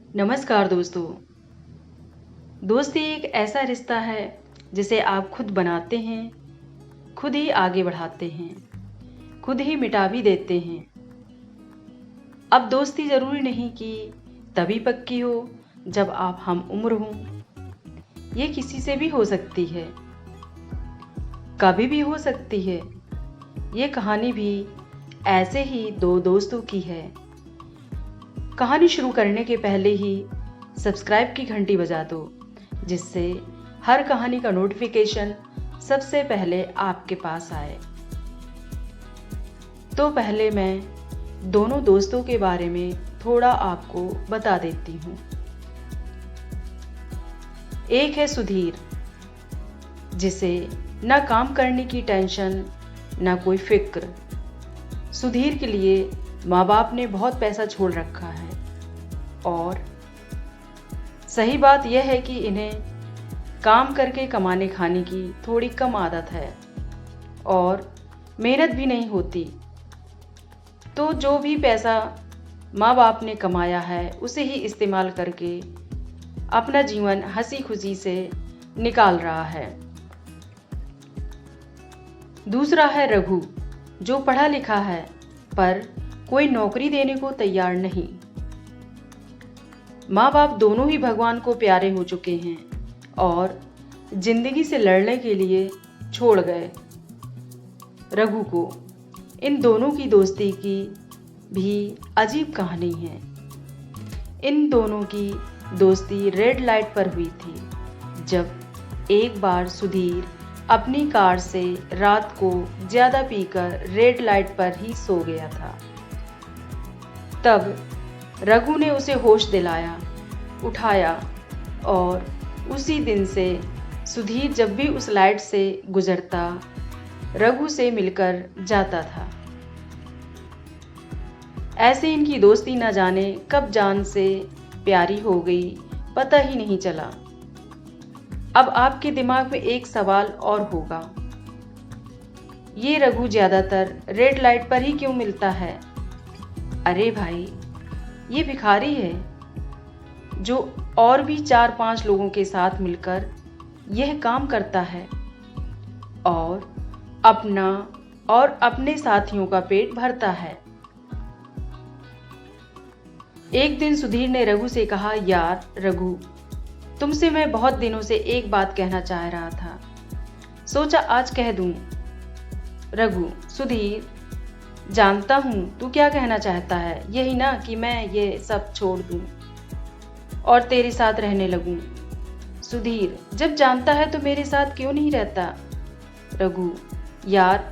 नमस्कार दोस्तों। दोस्ती एक ऐसा रिश्ता है जिसे आप खुद बनाते हैं, खुद ही आगे बढ़ाते हैं, खुद ही मिटा भी देते हैं। अब दोस्ती जरूरी नहीं कि तभी पक्की हो जब आप हम उम्र हों। ये किसी से भी हो सकती है, कभी भी हो सकती है। ये कहानी भी ऐसे ही दो दोस्तों की है। कहानी शुरू करने के पहले ही सब्सक्राइब की घंटी बजा दो, जिससे हर कहानी का नोटिफिकेशन सबसे पहले आपके पास आए। तो पहले मैं दोनों दोस्तों के बारे में थोड़ा आपको बता देती हूँ। एक है सुधीर, जिसे न काम करने की टेंशन न कोई फिक्र। सुधीर के लिए माँ बाप ने बहुत पैसा छोड़ रखा है और सही बात यह है कि इन्हें काम करके कमाने खाने की थोड़ी कम आदत है और मेहनत भी नहीं होती। तो जो भी पैसा माँ बाप ने कमाया है उसे ही इस्तेमाल करके अपना जीवन हंसी खुशी से निकाल रहा है। दूसरा है रघु, जो पढ़ा लिखा है पर कोई नौकरी देने को तैयार नहीं। माँ बाप दोनों ही भगवान को प्यारे हो चुके हैं और जिंदगी से लड़ने के लिए छोड़ गए। रघु को इन दोनों की दोस्ती की भी अजीब कहानी है। इन दोनों की दोस्ती रेड लाइट पर हुई थी, जब एक बार सुधीर अपनी कार से रात को ज्यादा पीकर रेड लाइट पर ही सो गया था। तब रघु ने उसे होश दिलाया, उठाया और उसी दिन से सुधीर जब भी उस लाइट से गुजरता रघु से मिलकर जाता था। ऐसे इनकी दोस्ती न जाने कब जान से प्यारी हो गई, पता ही नहीं चला। अब आपके दिमाग में एक सवाल और होगा, ये रघु ज्यादातर रेड लाइट पर ही क्यों मिलता है? अरे भाई, ये भिखारी है जो और भी 4-5 लोगों के साथ मिलकर यह काम करता है और अपना और अपने साथियों का पेट भरता है। एक दिन सुधीर ने रघु से कहा, यार रघु, तुमसे मैं बहुत दिनों से एक बात कहना चाह रहा था, सोचा आज कह दूं। रघु, सुधीर, जानता हूं तू क्या कहना चाहता है, यही ना कि मैं ये सब छोड़ दूं और तेरे साथ रहने लगूं। सुधीर, जब जानता है तो मेरे साथ क्यों नहीं रहता? रघु, यार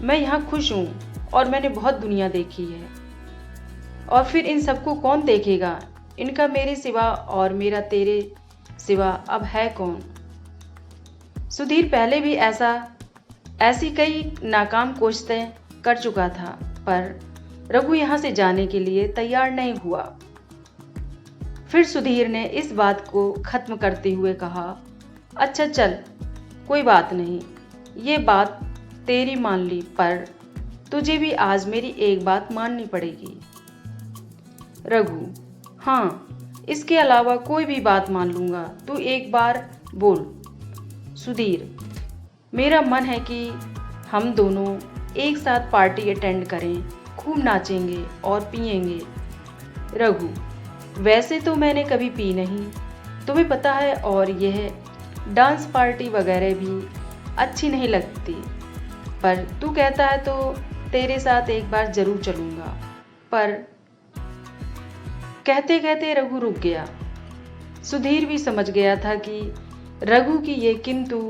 मैं यहाँ खुश हूं और मैंने बहुत दुनिया देखी है, और फिर इन सबको कौन देखेगा? इनका मेरे सिवा और मेरा तेरे सिवा अब है कौन? सुधीर पहले भी ऐसी कई नाकाम कोशिशें कर चुका था, पर रघु यहाँ से जाने के लिए तैयार नहीं हुआ। फिर सुधीर ने इस बात को खत्म करते हुए कहा, अच्छा चल, कोई बात नहीं, ये बात तेरी मान ली, पर तुझे भी आज मेरी एक बात माननी पड़ेगी। रघु, हाँ, इसके अलावा कोई भी बात मान लूंगा, तू एक बार बोल। सुधीर, मेरा मन है कि हम दोनों एक साथ पार्टी अटेंड करें, खूब नाचेंगे और पिएंगे। रघु, वैसे तो मैंने कभी पी नहीं, तुम्हें पता है, और यह डांस पार्टी वगैरह भी अच्छी नहीं लगती, पर तू कहता है तो तेरे साथ एक बार जरूर चलूंगा। पर कहते कहते रघु रुक गया। सुधीर भी समझ गया था कि रघु की ये किंतु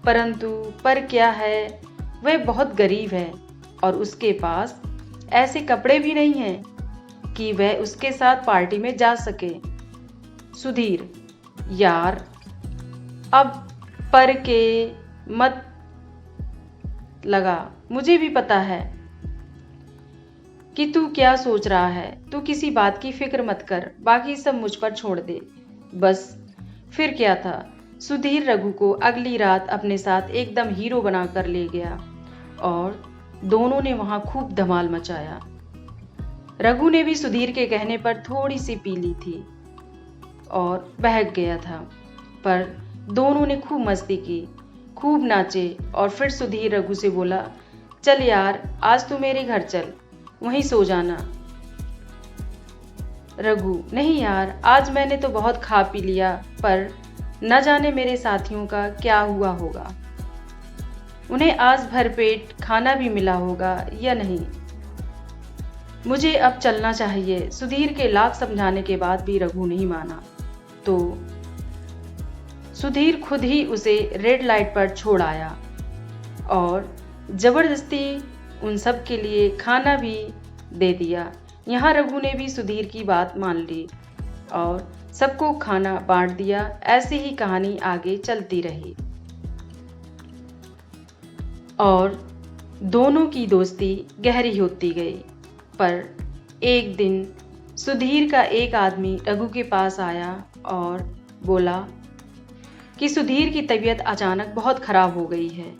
परंतु पर क्या है, वह बहुत गरीब है और उसके पास ऐसे कपड़े भी नहीं हैं कि वह उसके साथ पार्टी में जा सके। सुधीर, यार अब पर के मत लगा, मुझे भी पता है कि तू क्या सोच रहा है। तू किसी बात की फिक्र मत कर, बाकी सब मुझ पर छोड़ दे। बस फिर क्या था, सुधीर रघु को अगली रात अपने साथ एकदम हीरो बनाकर ले गया और दोनों ने वहां खूब धमाल मचाया। रघु ने भी सुधीर के कहने पर थोड़ी सी पी ली थी। और बहक गया था। पर दोनों ने खूब मस्ती की, खूब नाचे और फिर सुधीर रघु से बोला, चल यार, आज तू मेरे घर चल, वहीं सो जाना। रघु, नहीं यार, आज मैंने तो बहुत खा पी लिया, पर न जाने मेरे साथियों का क्या हुआ होगा। उन्हें आज भरपेट खाना भी मिला होगा या नहीं। मुझे अब चलना चाहिए। सुधीर के लाख समझाने के बाद भी रघु नहीं माना, तो सुधीर खुद ही उसे रेड लाइट पर छोड़ आया और जबरदस्ती उन सब के लिए खाना भी दे दिया। यहाँ रघु ने भी सुधीर की बात मान ली और सबको खाना बांट दिया। ऐसी ही कहानी आगे चलती रही और दोनों की दोस्ती गहरी होती गई। पर एक दिन सुधीर का एक आदमी रघु के पास आया और बोला कि सुधीर की तबीयत अचानक बहुत खराब हो गई है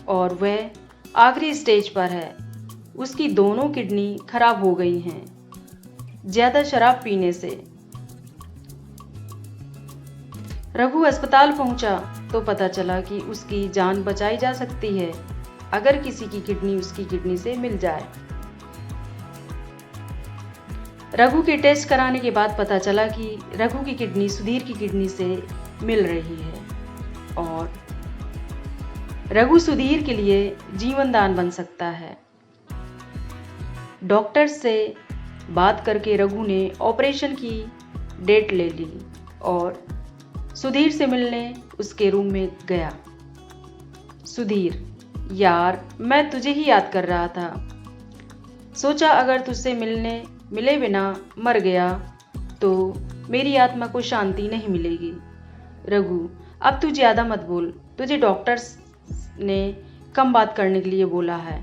और वह आखिरी स्टेज पर है। उसकी दोनों किडनी खराब हो गई हैं ज्यादा शराब पीने से। रघु अस्पताल पहुंचा तो पता चला कि उसकी जान बचाई जा सकती है अगर किसी की किडनी उसकी किडनी से मिल जाए। रघु के टेस्ट कराने के बाद पता चला कि रघु की किडनी सुधीर की किडनी से मिल रही है और रघु सुधीर के लिए जीवन दान बन सकता है। डॉक्टर से बात करके रघु ने ऑपरेशन की डेट ले ली और सुधीर से मिलने उसके रूम में गया। सुधीर, यार, मैं तुझे ही याद कर रहा था। सोचा अगर तुझसे मिले बिना मर गया तो मेरी आत्मा को शांति नहीं मिलेगी। रघु, अब तू ज्यादा मत बोल। तुझे डॉक्टर्स ने कम बात करने के लिए बोला है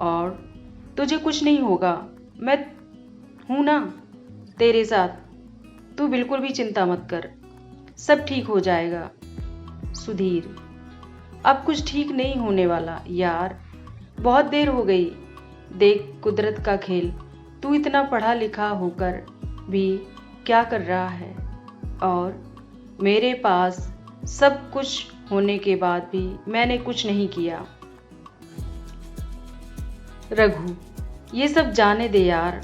और तुझे कुछ नहीं होगा। मैं हूं ना तेरे साथ। तू बिल्कुल भी चिंता मत कर, सब ठीक हो जाएगा। सुधीर, अब कुछ ठीक नहीं होने वाला यार, बहुत देर हो गई। देख कुदरत का खेल, तू इतना पढ़ा लिखा होकर भी क्या कर रहा है और मेरे पास सब कुछ होने के बाद भी मैंने कुछ नहीं किया। रघु, ये सब जाने दे यार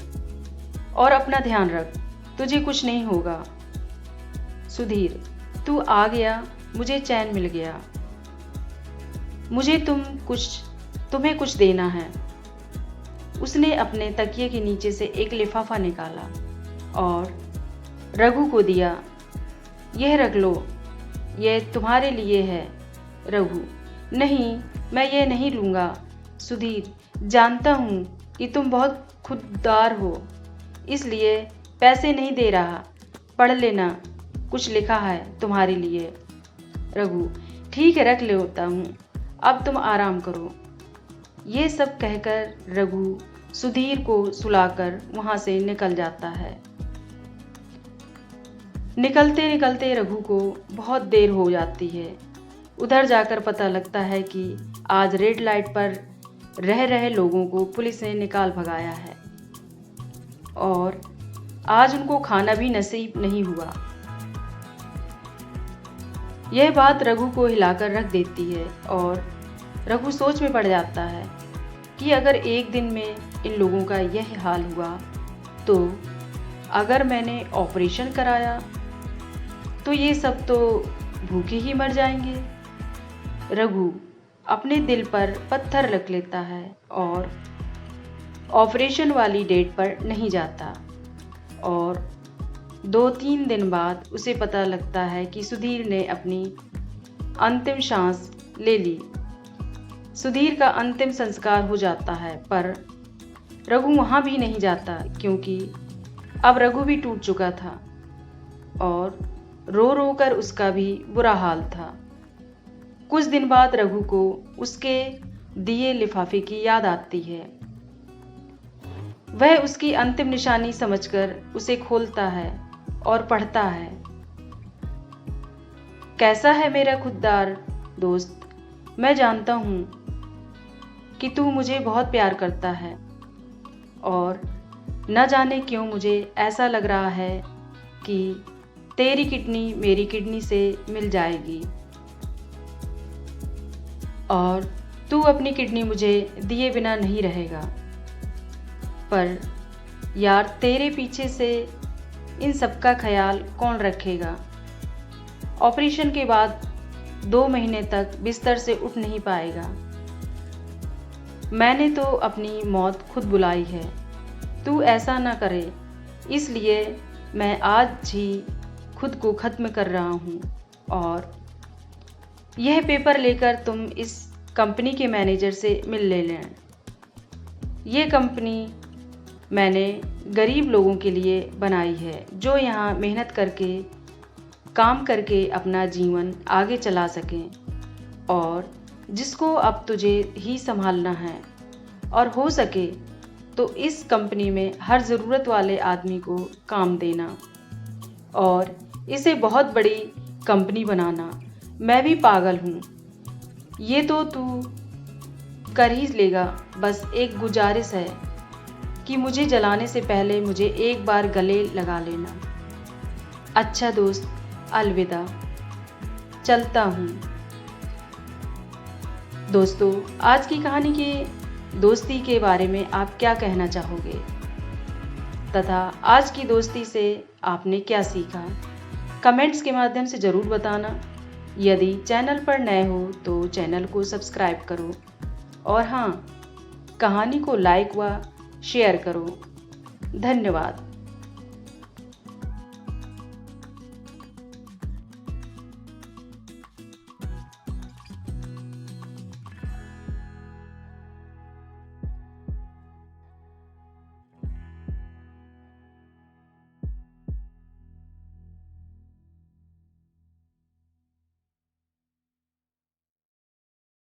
और अपना ध्यान रख, तुझे कुछ नहीं होगा। सुधीर, तू आ गया, मुझे चैन मिल गया। मुझे तुम्हें कुछ देना है। उसने अपने तकिए के नीचे से एक लिफाफा निकाला और रघु को दिया। यह रख लो, यह तुम्हारे लिए है। रघु, नहीं, मैं ये नहीं लूँगा। सुधीर, जानता हूँ कि तुम बहुत खुददार हो, इसलिए पैसे नहीं दे रहा। पढ़ लेना, कुछ लिखा है तुम्हारे लिए। रघु, ठीक है, रख लेता हूँ, अब तुम आराम करो। ये सब कहकर रघु सुधीर को सुलाकर वहां से निकल जाता है। निकलते निकलते रघु को बहुत देर हो जाती है। उधर जाकर पता लगता है कि आज रेड लाइट पर रह रहे लोगों को पुलिस ने निकाल भगाया है और आज उनको खाना भी नसीब नहीं हुआ। यह बात रघु को हिलाकर रख देती है और रघु सोच में पड़ जाता है कि अगर एक दिन में इन लोगों का यह हाल हुआ तो अगर मैंने ऑपरेशन कराया तो ये सब तो भूखे ही मर जाएंगे। रघु अपने दिल पर पत्थर रख लेता है और ऑपरेशन वाली डेट पर नहीं जाता और 2-3 दिन बाद उसे पता लगता है कि सुधीर ने अपनी अंतिम सांस ले ली। सुधीर का अंतिम संस्कार हो जाता है, पर रघु वहां भी नहीं जाता क्योंकि अब रघु भी टूट चुका था और रो रो कर उसका भी बुरा हाल था। कुछ दिन बाद रघु को उसके दिए लिफाफे की याद आती है। वह उसकी अंतिम निशानी समझकर उसे खोलता है और पढ़ता है। कैसा है मेरा खुददार दोस्त, मैं जानता हूं कि तू मुझे बहुत प्यार करता है और न जाने क्यों मुझे ऐसा लग रहा है कि तेरी किडनी मेरी किडनी से मिल जाएगी और तू अपनी किडनी मुझे दिए बिना नहीं रहेगा। पर यार तेरे पीछे से इन सब का ख्याल कौन रखेगा? ऑपरेशन के बाद 2 महीने तक बिस्तर से उठ नहीं पाएगा। मैंने तो अपनी मौत खुद बुलाई है, तू ऐसा ना करे, इसलिए मैं आज ही खुद को ख़त्म कर रहा हूँ। और यह पेपर लेकर तुम इस कंपनी के मैनेजर से मिल लें। ये कंपनी मैंने गरीब लोगों के लिए बनाई है जो यहाँ मेहनत करके काम करके अपना जीवन आगे चला सकें और जिसको अब तुझे ही संभालना है। और हो सके तो इस कंपनी में हर ज़रूरत वाले आदमी को काम देना और इसे बहुत बड़ी कंपनी बनाना। मैं भी पागल हूँ, ये तो तू कर ही लेगा। बस एक गुजारिश है कि मुझे जलाने से पहले मुझे एक बार गले लगा लेना। अच्छा दोस्त, अलविदा, चलता हूँ। दोस्तों, आज की कहानी के दोस्ती के बारे में आप क्या कहना चाहोगे तथा आज की दोस्ती से आपने क्या सीखा? कमेंट्स के माध्यम से ज़रूर बताना। यदि चैनल पर नए हो तो चैनल को सब्सक्राइब करो और हाँ, कहानी को लाइक व शेयर करो। धन्यवाद।